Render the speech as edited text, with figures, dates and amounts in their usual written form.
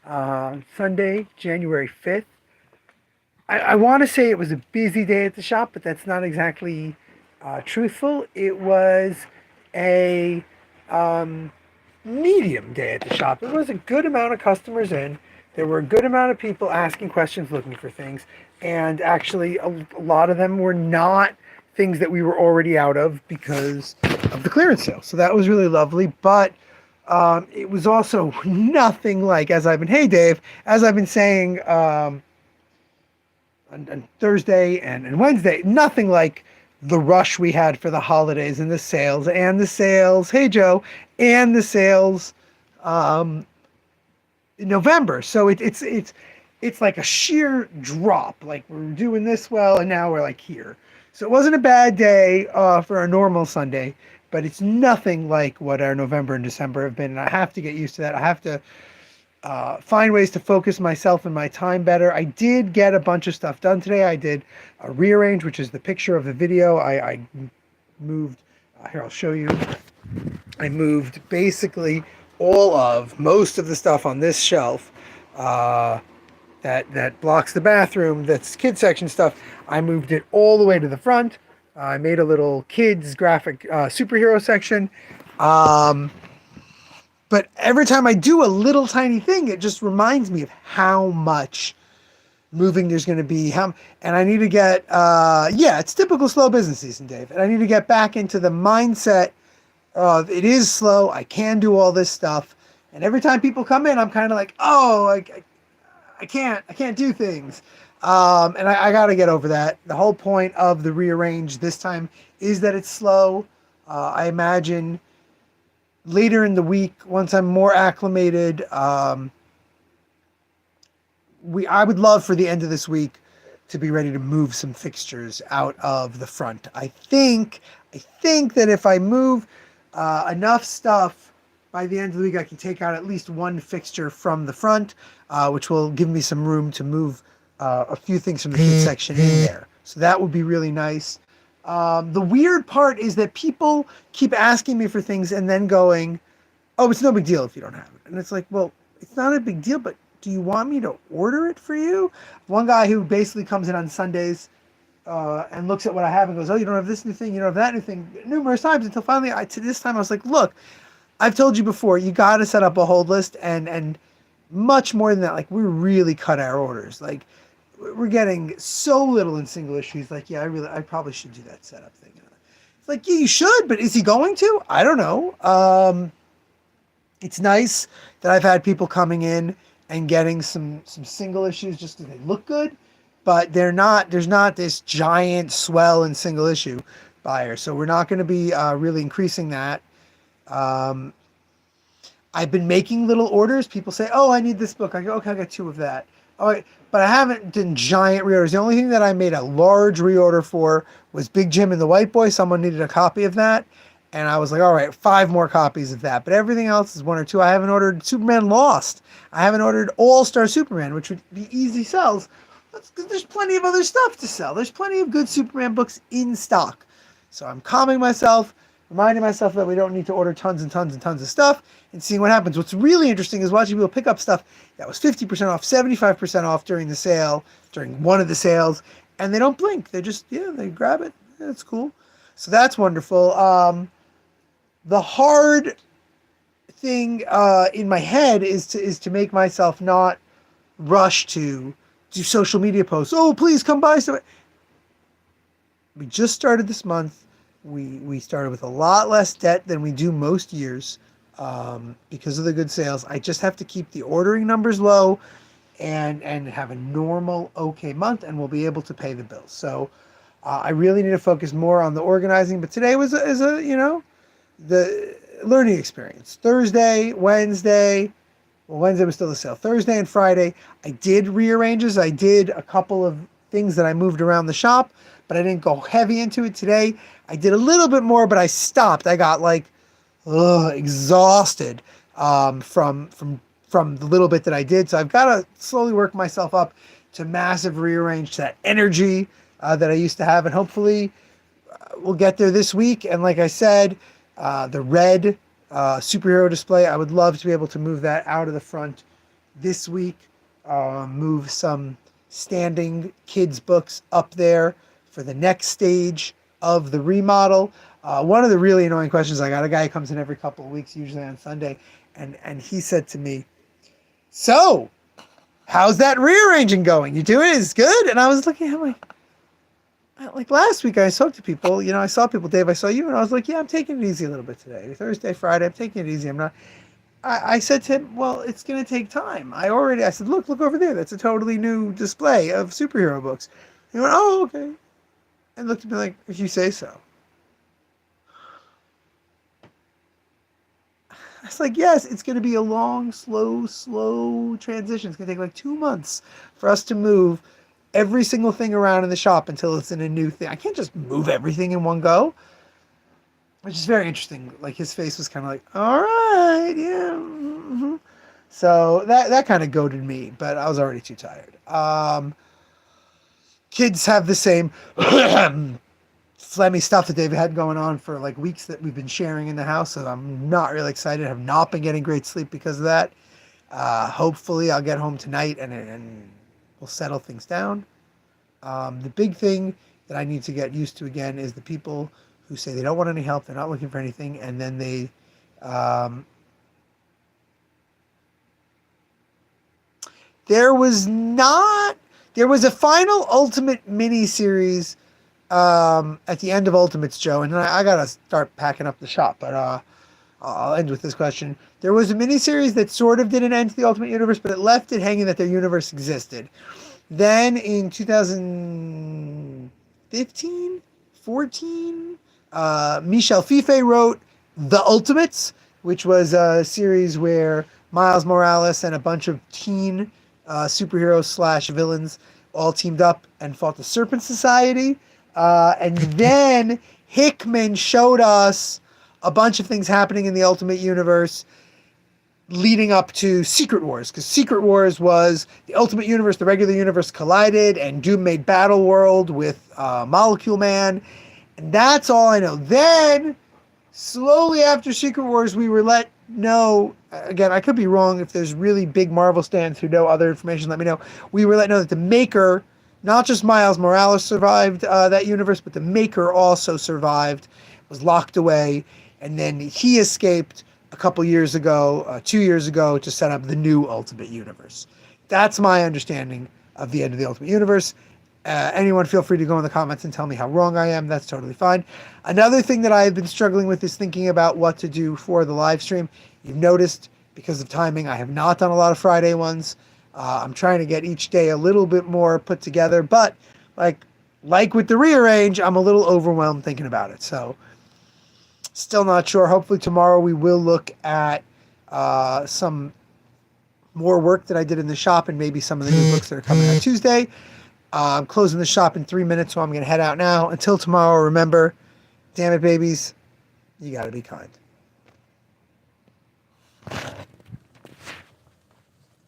Sunday, January 5th. I want to say it was a busy day at the shop, but that's not exactly truthful. It was a medium day at the shop. There was a good amount of customers in. There were a good amount of people asking questions, looking for things, and actually a lot of them were not things that we were already out of because of the clearance sale. So that was really lovely, but it was also nothing like, hey Dave, as I've been saying on Thursday and Wednesday, nothing like the rush we had for the holidays and the sales, hey Joe, and the sales in November. So it's like a sheer drop. Like we're doing this well, and now we're like here. So it wasn't a bad day for a normal Sunday, but it's nothing like what our November and December have been. And I have to get used to that. I have to find ways to focus myself and my time better. I did get a bunch of stuff done today. I did a rearrange, which is the picture of the video. I moved, here I'll show you. I moved basically most of the stuff on this shelf that blocks the bathroom, that's kid section stuff. I moved it all the way to the front. I made a little kids graphic superhero section. But every time I do a little tiny thing, it just reminds me of how much moving there's going to be. And I need to get, it's typical slow business season, Dave. And I need to get back into the mindset of it is slow. I can do all this stuff. And every time people come in, I'm kind of like, I can't do things. And I got to get over that. The whole point of the rearrange this time is that it's slow. I imagine later in the week, once I'm more acclimated, I would love for the end of this week to be ready to move some fixtures out of the front. I think that if I move enough stuff by the end of the week, I can take out at least one fixture from the front, which will give me some room to move a few things from the kids section in there. So that would be really nice. The weird part is that people keep asking me for things and then going, oh, it's no big deal if you don't have it. And it's like, well, it's not a big deal, but do you want me to order it for you? One guy who basically comes in on Sundays and looks at what I have and goes, oh, you don't have this new thing, you don't have that new thing, numerous times until finally, this time I was like, look, I've told you before, you got to set up a hold list and much more than that, like we really cut our orders. Like we're getting so little in single issues. Like, yeah, I probably should do that setup thing. It's like, yeah, you should, but is he going to? I don't know. It's nice that I've had people coming in and getting some single issues just because they look good, but there's not this giant swell in single issue buyer. So we're not going to be really increasing that. I've been making little orders. People say, oh, I need this book. I go, okay, I got 2 of that. All right. But I haven't done giant reorders. The only thing that I made a large reorder for was Big Jim and the White Boy. Someone needed a copy of that. And I was like, all right, 5 more copies of that. But everything else is 1 or 2. I haven't ordered Superman Lost. I haven't ordered All-Star Superman, which would be easy sells. There's plenty of other stuff to sell. There's plenty of good Superman books in stock. So I'm calming myself, reminding myself that we don't need to order tons and tons and tons of stuff and seeing what happens. What's really interesting is watching people pick up stuff that was 50% off, 75% off during the sale, during one of the sales, and they don't blink. They just, they grab it. That's cool. So that's wonderful. The hard thing in my head is to make myself not rush to do social media posts. Oh, please come buy some. We just started this month. We started with a lot less debt than we do most years because of the good sales. I just have to keep the ordering numbers low and have a normal okay month, and we'll be able to pay the bills. So I really need to focus more on the organizing. But today was the learning experience. Thursday, Wednesday. Well, Wednesday was still the sale. Thursday and Friday, I did rearranges. I did a couple of things that I moved around the shop, but I didn't go heavy into it today. I did a little bit more, but I stopped. I got exhausted from the little bit that I did. So I've got to slowly work myself up to massive rearrange, to that energy that I used to have, and hopefully we'll get there this week. And like I said, the red superhero display, I would love to be able to move that out of the front this week, move some standing kids' books up there for the next stage of the remodel. One of the really annoying questions I got, a guy who comes in every couple of weeks, usually on Sunday, and he said to me, "So, how's that rearranging going? You doing it? It's good?" And I was looking at him like last week I spoke to people, I saw people, Dave, I saw you, and I was like, yeah, I'm taking it easy a little bit today. Thursday, Friday, I'm taking it easy. I said to him, well, it's going to take time. I said, look over there. That's a totally new display of superhero books. He went, oh, okay. And looked at me like, if you say so. I was like, yes, it's going to be a long, slow transition. It's going to take like 2 months for us to move every single thing around in the shop until it's in a new thing. I can't just move everything in one go, which is very interesting. Like his face was kind of like, all right, yeah. Mm-hmm. So that kind of goaded me, but I was already too tired. Kids have the same phlegmy stuff that they've had going on for like weeks that we've been sharing in the house. So I'm not really excited. I have not been getting great sleep because of that. Hopefully I'll get home tonight and we'll settle things down. The big thing that I need to get used to again is the people who say they don't want any help, they're not looking for anything, and then they there was a final Ultimate mini series at the end of Ultimates, Joe, and I gotta start packing up the shop, but I'll end with this question. There was a miniseries that sort of did an end to the Ultimate Universe, but it left it hanging that their universe existed. Then in 2015, 14, Michel Fife wrote The Ultimates, which was a series where Miles Morales and a bunch of teen superheroes slash villains all teamed up and fought the Serpent Society. And then Hickman showed us a bunch of things happening in the Ultimate Universe leading up to Secret Wars, because Secret Wars was the Ultimate Universe, the regular universe collided, and Doom made Battle World with Molecule Man, and that's all I know. Then, slowly after Secret Wars, we were let know, again, I could be wrong, if there's really big Marvel stands who know other information, let me know. We were let know that the Maker, not just Miles Morales survived that universe, but the Maker also survived, was locked away, and then he escaped a couple years ago, 2 years ago, to set up the new Ultimate Universe. That's my understanding of the end of the Ultimate Universe. Anyone feel free to go in the comments and tell me how wrong I am. That's totally fine. Another thing that I've been struggling with is thinking about what to do for the live stream. You've noticed, because of timing, I have not done a lot of Friday ones. I'm trying to get each day a little bit more put together, but like with the rearrange, I'm a little overwhelmed thinking about it. So still not sure. Hopefully tomorrow we will look at some more work that I did in the shop and maybe some of the new books that are coming on Tuesday. I'm closing the shop in 3 minutes, so I'm going to head out now. Until tomorrow, remember, damn it, babies, you got to be kind.